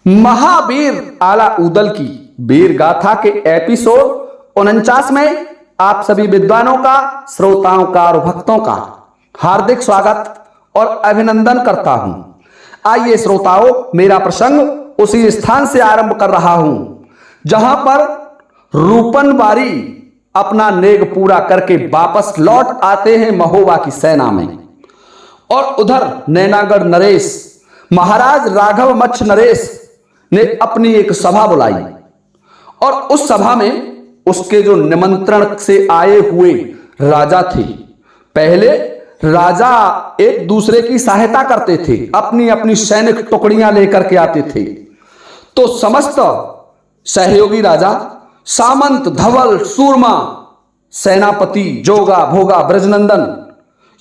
महावीर आला ऊदल की वीर गाथा के एपिसोड 49 में आप सभी विद्वानों का, श्रोताओं का और भक्तों का हार्दिक स्वागत और अभिनंदन करता हूं। आइए श्रोताओं, मेरा प्रसंग उसी स्थान से आरंभ कर रहा हूं जहां पर रूपन बारी अपना नेग पूरा करके वापस लौट आते हैं महोबा की सेना में। और उधर नैनागढ़ नरेश महाराज राघव मच्छ नरेश ने अपनी एक सभा बुलाई और उस सभा में उसके जो निमंत्रण से आए हुए राजा थे, पहले राजा एक दूसरे की सहायता करते थे, अपनी अपनी सैनिक टुकड़ियां लेकर के आते थे। तो समस्त सहयोगी राजा, सामंत, धवल, सूरमा, सेनापति, जोगा, भोगा, ब्रजनंदन,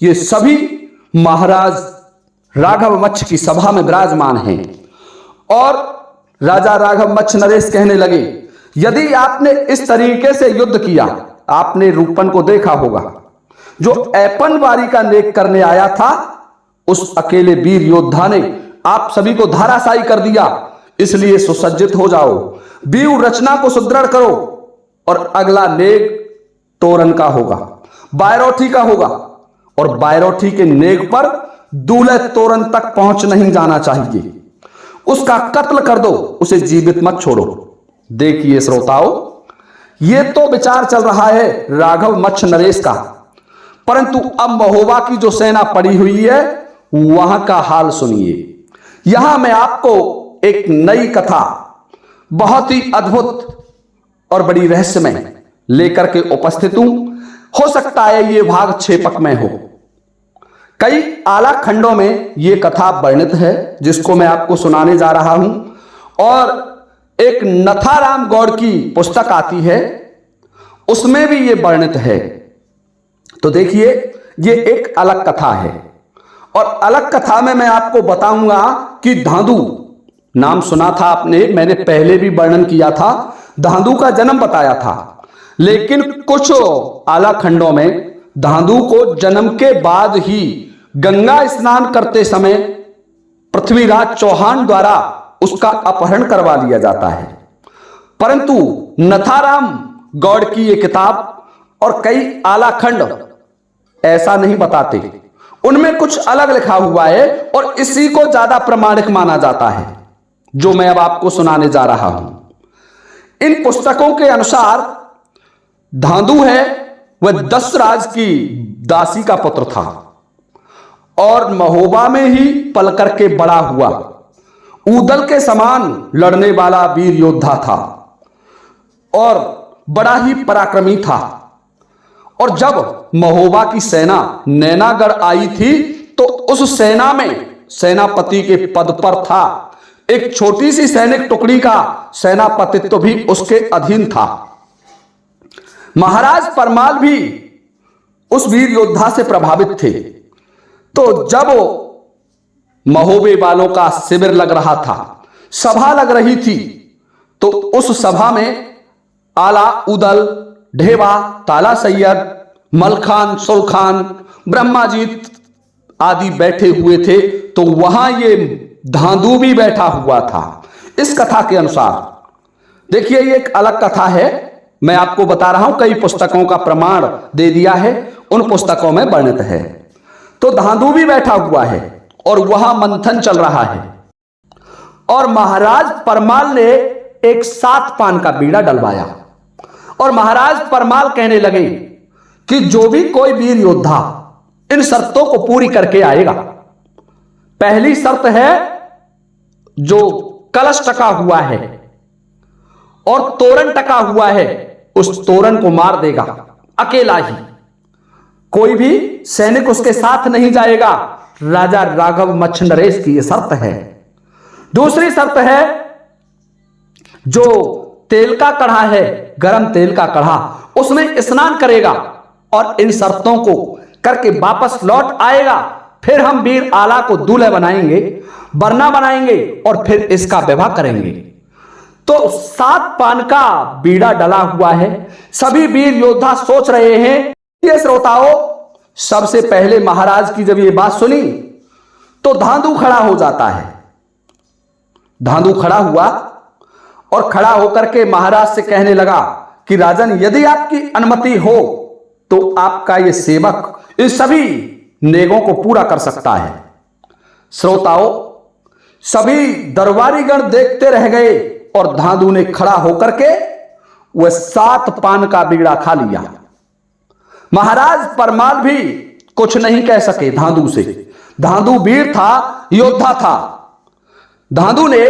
ये सभी महाराज राघव मच्छ की सभा में विराजमान हैं। और राजा राघव मच्छ नरेश कहने लगे, यदि आपने इस तरीके से युद्ध किया, आपने रूपन को देखा होगा जो ऐपन बारी का नेक करने आया था, उस अकेले वीर योद्धा ने आप सभी को धाराशायी कर दिया। इसलिए सुसज्जित हो जाओ, व्यूह रचना को सुदृढ़ करो और अगला नेक तोरन का होगा, बायरोठी का होगा। और बायरोठी के नेक पर दूल्हे तोरन तक पहुंच नहीं जाना चाहिए, उसका कत्ल कर दो, उसे जीवित मत छोड़ो। देखिए श्रोताओं, यह तो विचार चल रहा है राघव मच्छ नरेश का, परंतु अब महोबा की जो सेना पड़ी हुई है वहां का हाल सुनिए। यहां मैं आपको एक नई कथा, बहुत ही अद्भुत और बड़ी रहस्यमय लेकर के उपस्थित हूं। हो सकता है ये भाग छेपक में हो, कई आला खंडों में यह कथा वर्णित है जिसको मैं आपको सुनाने जा रहा हूं। और एक नथाराम गौड़ की पुस्तक आती है, उसमें भी यह वर्णित है। तो देखिए, ये एक अलग कथा है और अलग कथा में मैं आपको बताऊंगा कि धांधु, नाम सुना था आपने, मैंने पहले भी वर्णन किया था, धांधु का जन्म बताया था। लेकिन कुछ आला खंडों में धांधु को जन्म के बाद ही गंगा स्नान करते समय पृथ्वीराज चौहान द्वारा उसका अपहरण करवा लिया जाता है। परंतु नथाराम गौड़ की ये किताब और कई आला खंड ऐसा नहीं बताते, उनमें कुछ अलग लिखा हुआ है और इसी को ज्यादा प्रमाणिक माना जाता है जो मैं अब आपको सुनाने जा रहा हूं। इन पुस्तकों के अनुसार धांधु है वह दशराज की दासी का पुत्र था और महोबा में ही पल करके बड़ा हुआ, ऊदल के समान लड़ने वाला वीर योद्धा था और बड़ा ही पराक्रमी था। और जब महोबा की सेना नैनागढ़ आई थी तो उस सेना में सेनापति के पद पर था, एक छोटी सी सैनिक टुकड़ी का सेनापतित्व भी उसके अधीन था। महाराज परमाल भी उस वीर योद्धा से प्रभावित थे। तो जब महोबे वालों का शिविर लग रहा था, सभा लग रही थी, तो उस सभा में आला ऊदल, ढेवा, ताला सैयद, मलखान, सुलखान, ब्रह्माजीत आदि बैठे हुए थे। तो वहां ये धांधु भी बैठा हुआ था। इस कथा के अनुसार देखिए, ये एक अलग कथा है, मैं आपको बता रहा हूं, कई पुस्तकों का प्रमाण दे दिया है, उन पुस्तकों में वर्णित है। तो धांधु भी बैठा हुआ है और वहां मंथन चल रहा है और महाराज परमाल ने एक 7 पान का बीड़ा डलवाया और महाराज परमाल कहने लगे कि जो भी कोई वीर योद्धा इन शर्तों को पूरी करके आएगा, पहली शर्त है जो कलश टका हुआ है और तोरण टका हुआ है, उस तोरण को मार देगा अकेला ही, कोई भी सैनिक उसके साथ नहीं जाएगा। राजा राघव मच्छ नरेश की यह शर्त है। दूसरी शर्त है, जो तेल का कढ़ा है, गरम तेल का कढ़ा, उसमें स्नान करेगा और इन शर्तों को करके वापस लौट आएगा, फिर हम वीर आला को दूल्हे बनाएंगे, बरना बनाएंगे और फिर इसका विवाह करेंगे। तो 7 पान का बीड़ा डला हुआ है। सभी वीर योद्धा सोच रहे हैं। ये श्रोताओं, सबसे पहले महाराज की जब ये बात सुनी तो धांधु खड़ा हो जाता है धांधु खड़ा हुआ और खड़ा होकर के महाराज से कहने लगा कि राजन, यदि आपकी अनुमति हो तो आपका ये सेवक इन सभी नेगों को पूरा कर सकता है। श्रोताओं, सभी दरबारीगण देखते रह गए और धांधु ने खड़ा होकर के वह 7 पान का बीड़ा खा लिया। महाराज परमाल भी कुछ नहीं कह सके धांधु से। धांधु वीर था, योद्धा था। धांधु ने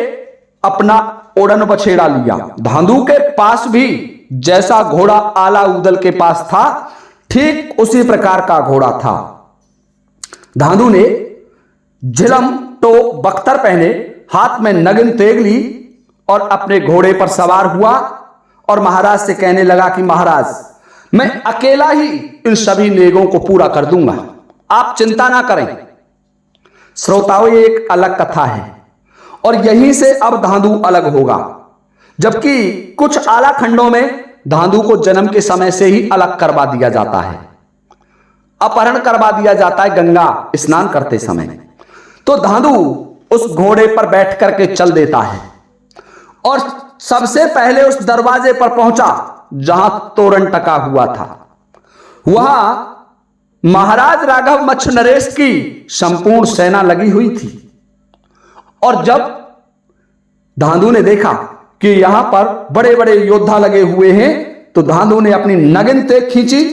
अपना ओड़न बछेड़ा लिया। धांधु के पास भी जैसा घोड़ा आला उदल के पास था, ठीक उसी प्रकार का घोड़ा था। धांधु ने झिलम तो बख्तर पहने, हाथ में नगिन तेग ली और अपने घोड़े पर सवार हुआ और महाराज से कहने लगा कि महाराज, मैं अकेला ही इन सभी नेगों को पूरा कर दूंगा, आप चिंता ना करें। श्रोताओं, ये एक अलग कथा है और यहीं से अब धांधु अलग होगा। जबकि कुछ आला खंडों में धांधु को जन्म के समय से ही अलग करवा दिया जाता है, अपहरण करवा दिया जाता है गंगा स्नान करते समय। तो धांधु उस घोड़े पर बैठ करके चल देता है और सबसे पहले उस दरवाजे पर पहुंचा जहां तोरण टका हुआ था। वहां महाराज राघव मच्छ नरेश की संपूर्ण सेना लगी हुई थी और जब धांधु ने देखा कि यहां पर बड़े बड़े योद्धा लगे हुए हैं तो धांधु ने अपनी नगिन तेग खींची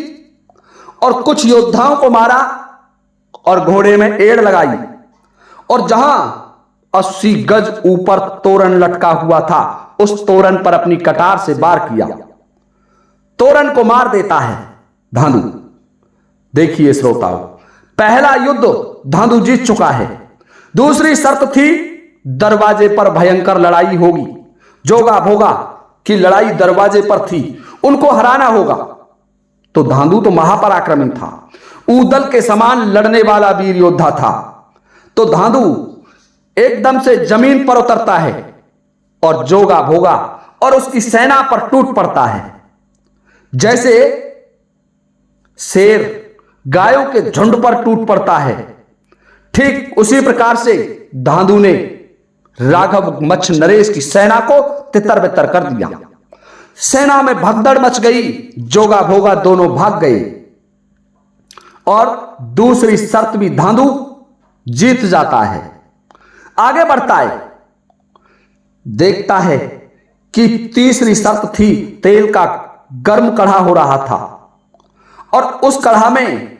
और कुछ योद्धाओं को मारा और घोड़े में एड़ लगाई और जहां 80 गज ऊपर तोरण लटका हुआ था उस तोरण पर अपनी कटार से वार किया। तोरण को मार देता है धांधु। देखिए श्रोताओं, पहला युद्ध धांधु जीत चुका है। दूसरी शर्त थी दरवाजे पर भयंकर लड़ाई होगी। जोगा भोगा की लड़ाई दरवाजे पर थी, उनको हराना होगा। तो धांधु तो महापराक्रमी था, ऊदल के समान लड़ने वाला वीर योद्धा था। तो धांधु एकदम से जमीन पर उतरता है और जोगा भोगा और उसकी सेना पर टूट पड़ता है। जैसे शेर गायों के झुंड पर टूट पड़ता है, ठीक उसी प्रकार से धांधु ने राघव मच्छ नरेश की सेना को तितर बितर कर दिया। सेना में भगदड़ मच गई, जोगा भोगा दोनों भाग गए और दूसरी शर्त भी धांधु जीत जाता है। आगे बढ़ता है, देखता है कि तीसरी शर्त थी तेल का गर्म कढ़ा हो रहा था और उस कढ़ा में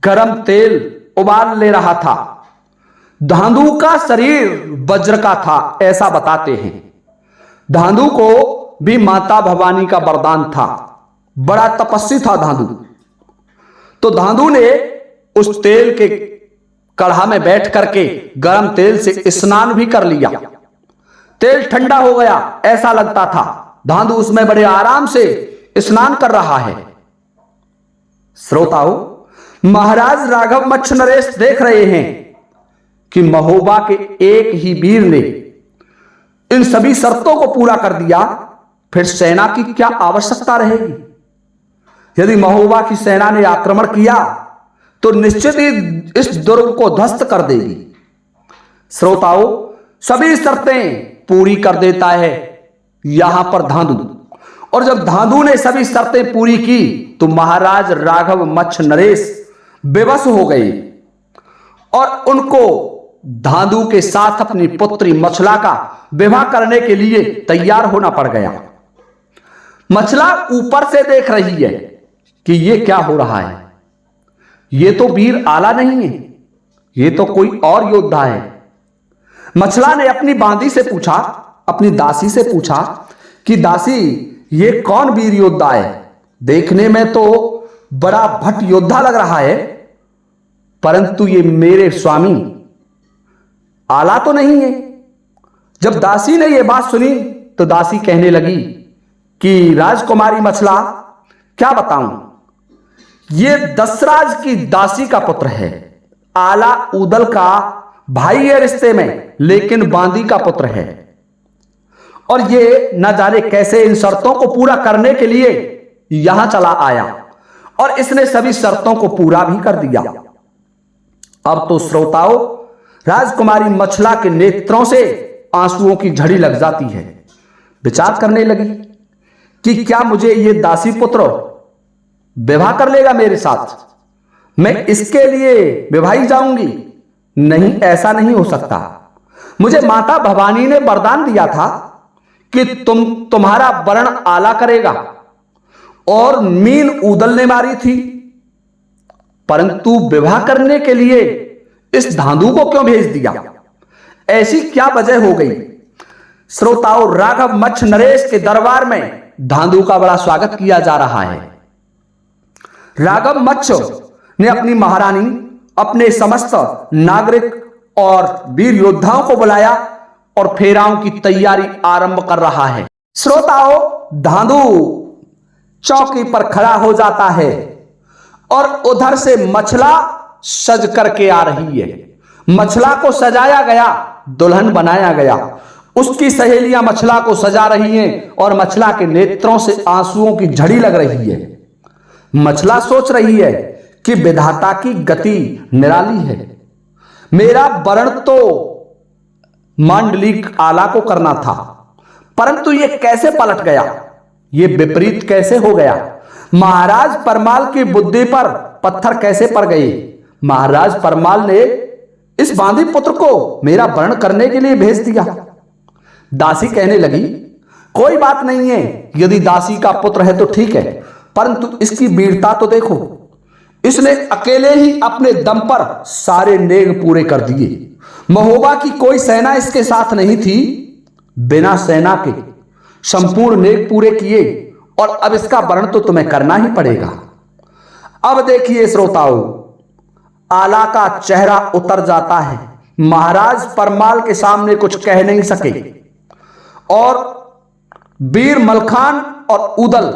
गर्म तेल उबाल ले रहा था। धांधु का शरीर वज्र का था, ऐसा बताते हैं। धांधु को भी माता भवानी का वरदान था, बड़ा तपस्वी था धांधु। तो धांधु ने उस तेल के कढ़ा में बैठ करके गर्म तेल से स्नान भी कर लिया। तेल ठंडा हो गया ऐसा लगता था। धांधु उसमें बड़े आराम से स्नान कर रहा है। श्रोताओं, महाराज राघव मच्छ नरेश देख रहे हैं कि महोबा के एक ही वीर ने इन सभी शर्तों को पूरा कर दिया, फिर सेना की क्या आवश्यकता रहेगी। यदि महोबा की सेना ने आक्रमण किया तो निश्चित ही इस दुर्ग को ध्वस्त कर देगी। श्रोताओं, सभी शर्तें पूरी कर देता है यहां पर धांधु। और जब धांधु ने सभी शर्तें पूरी की तो महाराज राघव मच्छ नरेश बेबस हो गए और उनको धांधु के साथ अपनी पुत्री मछला का विवाह करने के लिए तैयार होना पड़ गया। मछला ऊपर से देख रही है कि ये क्या हो रहा है, ये तो वीर आला नहीं है, ये तो कोई और योद्धा है। मछला ने अपनी बांदी से पूछा, अपनी दासी से पूछा कि दासी, ये कौन वीर योद्धा है? देखने में तो बड़ा भट योद्धा लग रहा है, परंतु ये मेरे स्वामी आला तो नहीं है। जब दासी ने यह बात सुनी तो दासी कहने लगी कि राजकुमारी मछला, क्या बताऊं, ये दशराज की दासी का पुत्र है, आला उदल का भाई है रिश्ते में, लेकिन बांदी का पुत्र है। और ये न जाने कैसे इन शर्तों को पूरा करने के लिए यहां चला आया और इसने सभी शर्तों को पूरा भी कर दिया। अब तो श्रोताओं, राजकुमारी मछला के नेत्रों से आंसुओं की झड़ी लग जाती है। विचार करने लगी कि क्या मुझे ये दासी पुत्र विवाह कर लेगा मेरे साथ, मैं इसके लिए विवाही जाऊंगी? नहीं, ऐसा नहीं हो सकता। मुझे माता भवानी ने वरदान दिया था कि तुम्हारा वर्ण आला करेगा, और मीन ऊदल ने मारी थी। परंतु विवाह करने के लिए इस धांधु को क्यों भेज दिया? ऐसी क्या वजह हो गई? श्रोताओं, राघव मच्छ नरेश के दरबार में धांधु का बड़ा स्वागत किया जा रहा है। राघव मच्छ ने अपनी महारानी, अपने समस्त नागरिक और वीर योद्धाओं को बुलाया और फेराओं की तैयारी आरंभ कर रहा है। श्रोताओं, धांधु चौकी पर खड़ा हो जाता है और उधर से मछला सज करके आ रही है। मछला को सजाया गया, दुल्हन बनाया गया। उसकी सहेलियां मछला को सजा रही हैं और मछला के नेत्रों से आंसुओं की झड़ी लग रही है। मछला सोच रही है कि विधाता की गति निराली है। मेरा वर्ण तो मांडलिक आला को करना था, परंतु यह कैसे पलट गया? यह विपरीत कैसे हो गया? महाराज परमाल की बुद्धि पर पत्थर कैसे पड़ गए? महाराज परमाल ने इस बांदी पुत्र को मेरा वर्ण करने के लिए भेज दिया। दासी कहने लगी, कोई बात नहीं है, यदि दासी का पुत्र है तो ठीक है, परंतु इसकी वीरता तो देखो। इसने अकेले ही अपने दम पर सारे नेग पूरे कर दिए। महोबा की कोई सेना इसके साथ नहीं थी। बिना सेना के संपूर्ण नेग पूरे किए, और अब इसका वर्ण तो तुम्हें करना ही पड़ेगा। अब देखिए श्रोताओं, आला का चेहरा उतर जाता है। महाराज परमाल के सामने कुछ कह नहीं सके, और वीर मलखान और उदल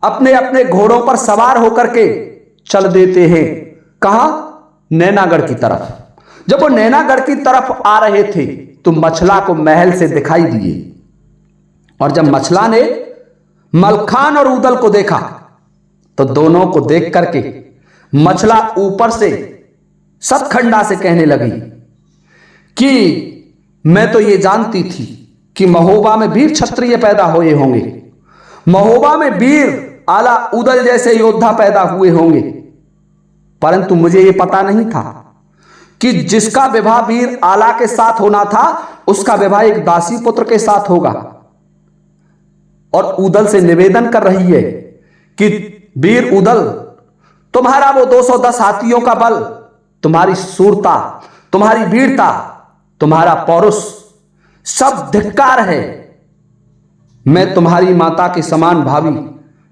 अपने अपने घोड़ों पर सवार होकर के चल देते हैं। कहां? नैनागढ़ की तरफ। जब वो नैनागढ़ की तरफ आ रहे थे तो मछला को महल से दिखाई दिए, और जब मछला ने मलखान और उदल को देखा तो दोनों को देख करके मछला ऊपर से सतखंडा से कहने लगी कि मैं तो ये जानती थी कि महोबा में वीर क्षत्रिय पैदा हुए होंगे, महोबा में वीर आला उदल जैसे योद्धा पैदा हुए होंगे, परंतु मुझे यह पता नहीं था कि जिसका विवाह वीर आला के साथ होना था उसका विवाह एक दासी पुत्र के साथ होगा। और उदल से निवेदन कर रही है कि वीर उदल, तुम्हारा वो 210 हाथियों का बल, तुम्हारी शूरता, तुम्हारी वीरता, तुम्हारा पौरुष सब धिक्कार है। मैं तुम्हारी माता के समान भावी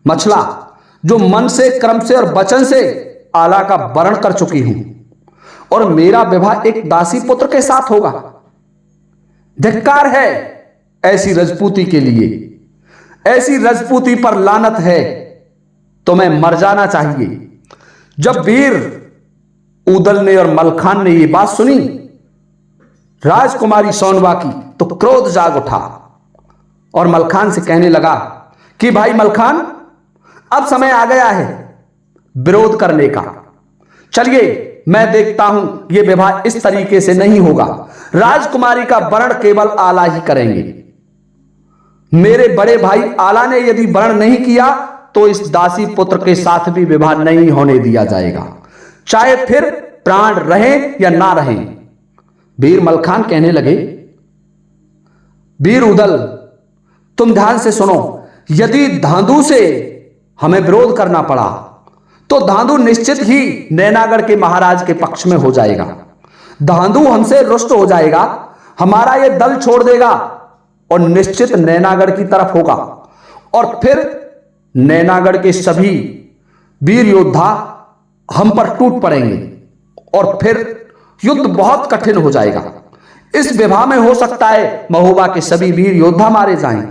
मछला, जो मन से, कर्म से और वचन से आला का वर्ण कर चुकी हूं, और मेरा विवाह एक दासी पुत्र के साथ होगा। धिक्कार है ऐसी रजपूती के लिए। ऐसी रजपूती पर लानत है, तुम्हें मर जाना चाहिए। जब वीर उदल ने और मलखान ने यह बात सुनी राजकुमारी सोनवा की, तो क्रोध जाग उठा और मलखान से कहने लगा कि भाई मलखान, अब समय आ गया है विरोध करने का। चलिए, मैं देखता हूं यह विवाह इस तरीके से नहीं होगा। राजकुमारी का वर्ण केवल आला ही करेंगे। मेरे बड़े भाई आला ने यदि वर्ण नहीं किया तो इस दासी पुत्र के साथ भी विवाह नहीं होने दिया जाएगा, चाहे फिर प्राण रहे या ना रहे। वीर मलखान कहने लगे, वीर उदल, तुम ध्यान से सुनो। यदि धांधु से हमें विरोध करना पड़ा तो धांधु निश्चित ही नैनागढ़ के महाराज के पक्ष में हो जाएगा। धांधु हमसे रुष्ट हो जाएगा, हमारा यह दल छोड़ देगा और निश्चित नैनागढ़ की तरफ होगा, और फिर नैनागढ़ के सभी वीर योद्धा हम पर टूट पड़ेंगे और फिर युद्ध बहुत कठिन हो जाएगा। इस विवाह में हो सकता है महोबा के सभी वीर योद्धा मारे जाएं।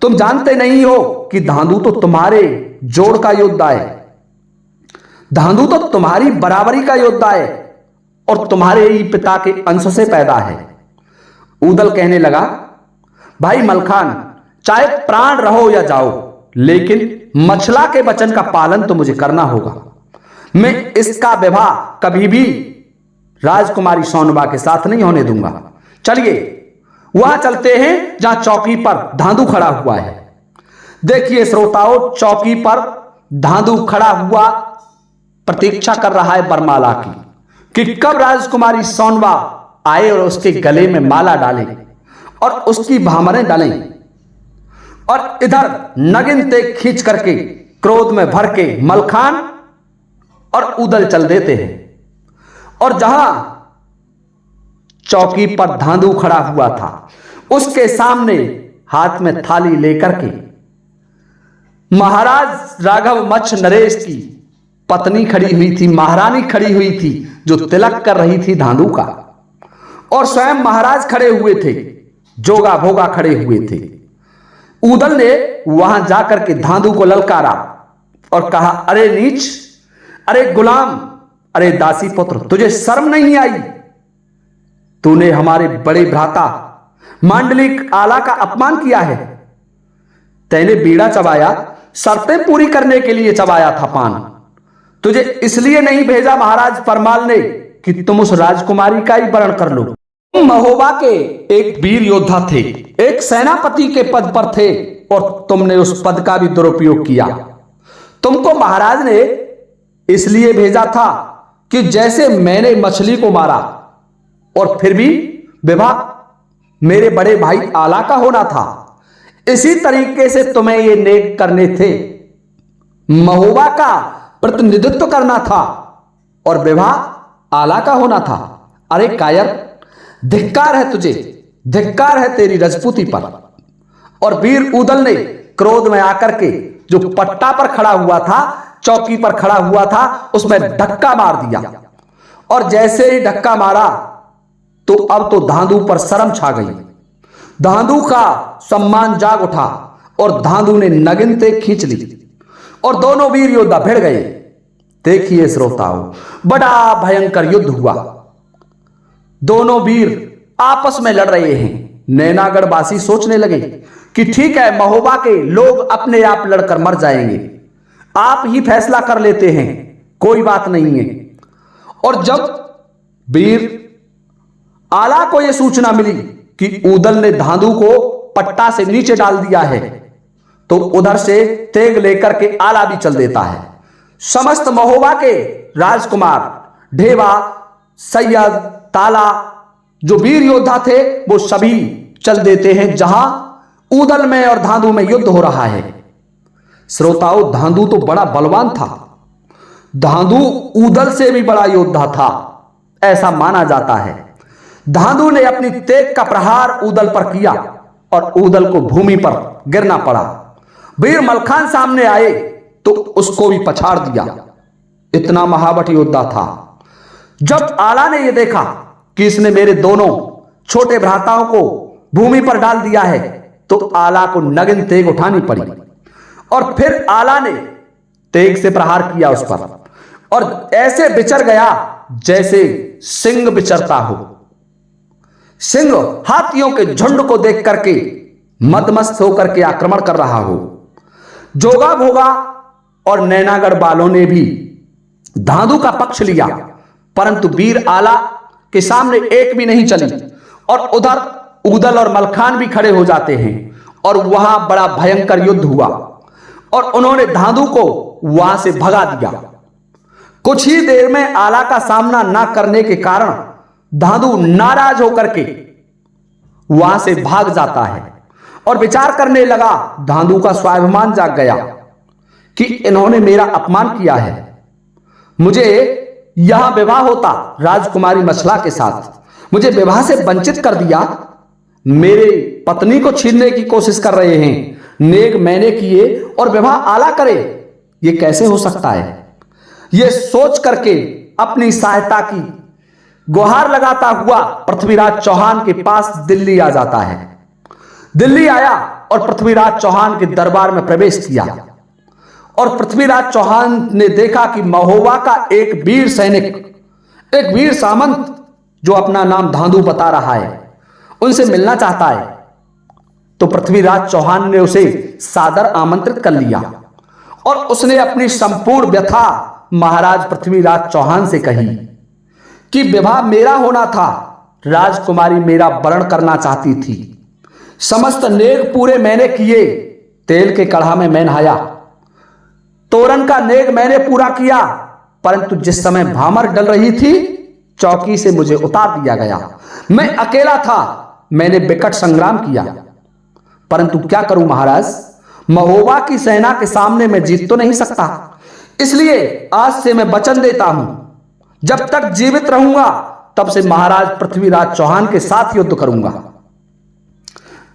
तुम जानते नहीं हो कि धांधु तो तुम्हारे जोड़ का योद्धा है, धांधु तो तुम्हारी बराबरी का योद्धा है और तुम्हारे ही पिता के अंश से पैदा है। उदल कहने लगा, भाई मलखान, चाहे प्राण रहो या जाओ, लेकिन मछला के वचन का पालन तो मुझे करना होगा। मैं इसका विवाह कभी भी राजकुमारी सोनबा के साथ नहीं होने दूंगा। चलिए, वहां चलते हैं जहां चौकी पर धांधु खड़ा हुआ है। देखिए श्रोताओं, चौकी पर धांधु खड़ा हुआ प्रतीक्षा कर रहा है वरमाला की कि कब राजकुमारी सोनवा आए और उसके गले में माला डाले और उसकी भामरें डालें। और इधर नगिन तेग खींच करके क्रोध में भर के मलखान और उदल चल देते हैं। और जहां चौकी पर धांधु खड़ा हुआ था उसके सामने हाथ में थाली लेकर के महाराज राघव मच्छ नरेश की पत्नी खड़ी हुई थी, महारानी खड़ी हुई थी, जो तिलक कर रही थी धांधु का। और स्वयं महाराज खड़े हुए थे, जोगा भोगा खड़े हुए थे। उदल ने वहां जाकर के धांधु को ललकारा और कहा, अरे नीच, अरे गुलाम, अरे दासी पुत्र, तुझे शर्म नहीं आई? तूने हमारे बड़े भ्राता मांडलिक आला का अपमान किया है। तैने बीड़ा चबाया, शर्तें पूरी करने के लिए चबाया था पान। तुझे इसलिए नहीं भेजा महाराज परमाल ने कि तुम उस राजकुमारी का ही वर्ण कर लो। महोबा के एक वीर योद्धा थे, एक सेनापति के पद पर थे और तुमने उस पद का भी दुरुपयोग किया। तुमको महाराज ने इसलिए भेजा था कि जैसे मैंने मछली को मारा और फिर भी विवाह मेरे बड़े भाई आला का होना था, इसी तरीके से तुम्हें ये नेक करने थे। महोबा का प्रतिनिधित्व करना था और विवाह आला का होना था। अरे कायर, धिक्कार है तुझे, धिक्कार है तेरी रजपूती पर। और वीर उदल ने क्रोध में आकर के जो पट्टा पर खड़ा हुआ था, चौकी पर खड़ा हुआ था, उसमें धक्का मार दिया। और जैसे ही धक्का मारा तो अब तो धांधु पर शर्म छा गई। धांधु का सम्मान जाग उठा और धांधु ने नगिन तेग खींच ली और दोनों वीर योद्धा भिड़ गए। देखिए श्रोताओं, बड़ा भयंकर युद्ध हुआ। दोनों वीर आपस में लड़ रहे हैं। नैनागढ़ वासी सोचने लगे कि ठीक है, महोबा के लोग अपने आप लड़कर मर जाएंगे, आप ही फैसला कर लेते हैं, कोई बात नहीं है। और जब वीर आला को यह सूचना मिली कि उदल ने धांधु को पट्टा से नीचे डाल दिया है, तो उधर से तेग लेकर के आला भी चल देता है। समस्त महोबा के राजकुमार, ढेवा, सैयद, ताला, जो वीर योद्धा थे, वो सभी चल देते हैं जहां उदल में और धांधु में युद्ध हो रहा है। श्रोताओं, धांधु तो बड़ा बलवान था। धांधु उदल से भी बड़ा योद्धा था, ऐसा माना जाता है। धांधु ने अपनी तेग का प्रहार उदल पर किया और उदल को भूमि पर गिरना पड़ा। वीर मलखान सामने आए तो उसको भी पछाड़ दिया। इतना महाबट योद्धा था। जब आला ने यह देखा कि इसने मेरे दोनों छोटे भ्राताओं को भूमि पर डाल दिया है, तो आला को नगिन तेग उठानी पड़ी और फिर आला ने तेग से प्रहार किया उस पर और ऐसे विचर गया जैसे सिंह विचरता हो। सिंह हाथियों के झुंड को देख करके मदमस्त होकर के आक्रमण कर रहा हो। जोगा भोगा और नैनागढ़ वालों ने भी धांधु का पक्ष लिया, परंतु वीर आला के सामने एक भी नहीं चली। और उधर उदल और मलखान भी खड़े हो जाते हैं और वहां बड़ा भयंकर युद्ध हुआ और उन्होंने धांधु को वहां से भगा दिया। कुछ ही देर में आला का सामना ना करने के कारण धांधु नाराज होकर के वहां से भाग जाता है और विचार करने लगा। धांधु का स्वाभिमान जाग गया कि इन्होंने मेरा अपमान किया है, मुझे यहां विवाह होता राजकुमारी मछला के साथ, मुझे विवाह से वंचित कर दिया, मेरे पत्नी को छीनने की कोशिश कर रहे हैं, नेक मैंने किए और विवाह आला करे, ये कैसे हो सकता है? यह सोच करके अपनी सहायता की गुहार लगाता हुआ पृथ्वीराज चौहान के पास दिल्ली आ जाता है। दिल्ली आया और पृथ्वीराज चौहान के दरबार में प्रवेश किया और पृथ्वीराज चौहान ने देखा कि महोबा का एक वीर सैनिक, एक वीर सामंत जो अपना नाम धांधु बता रहा है, उनसे मिलना चाहता है। तो पृथ्वीराज चौहान ने उसे सादर आमंत्रित कर लिया और उसने अपनी संपूर्ण व्यथा महाराज पृथ्वीराज चौहान से कही कि विवाह मेरा होना था राजकुमारी मेरा वरण करना चाहती थी। समस्त नेग पूरे मैंने किए, तेल के कढ़ा में मैं नहाया, तोरण का नेग मैंने पूरा किया, परंतु जिस समय भामर डल रही थी, चौकी से मुझे उतार दिया गया। मैं अकेला था, मैंने विकट संग्राम किया, परंतु क्या करूं महाराज, महोबा की सेना के सामने मैं जीत तो नहीं सकता। इसलिए आज से मैं वचन देता हूं, जब तक जीवित रहूंगा तब से महाराज पृथ्वीराज चौहान के साथ युद्ध करूंगा।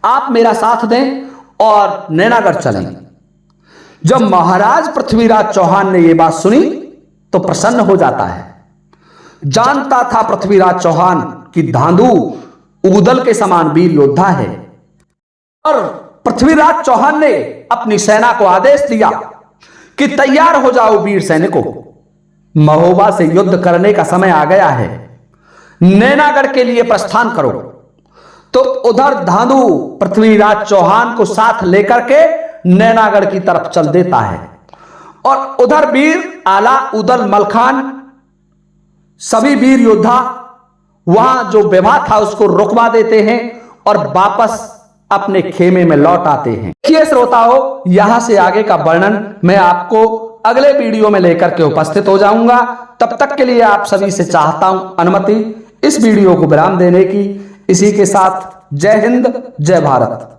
आप मेरा साथ दें और नैनागढ़ चलें। जब महाराज पृथ्वीराज चौहान ने यह बात सुनी तो प्रसन्न हो जाता है। जानता था पृथ्वीराज चौहान कि धांधु ऊदल के समान वीर योद्धा है, और पृथ्वीराज चौहान ने अपनी सेना को आदेश दिया कि तैयार हो जाओ वीर सैनिकों, महोबा से युद्ध करने का समय आ गया है, नैनागढ़ के लिए प्रस्थान करो। तो उधर धांधु पृथ्वीराज चौहान को साथ लेकर के नैनागढ़ की तरफ चल देता है, और उधर वीर आला, उदल, मलखान, सभी वीर योद्धा वहां जो विवाह था उसको रुकवा देते हैं और वापस अपने खेमे में लौट आते हैं। देखिए श्रोताओं, यहां से आगे का वर्णन मैं आपको अगले वीडियो में लेकर के उपस्थित हो जाऊंगा। तब तक के लिए आप सभी से चाहता हूं अनुमति इस वीडियो को विराम देने की। इसी के साथ जय हिंद, जय भारत।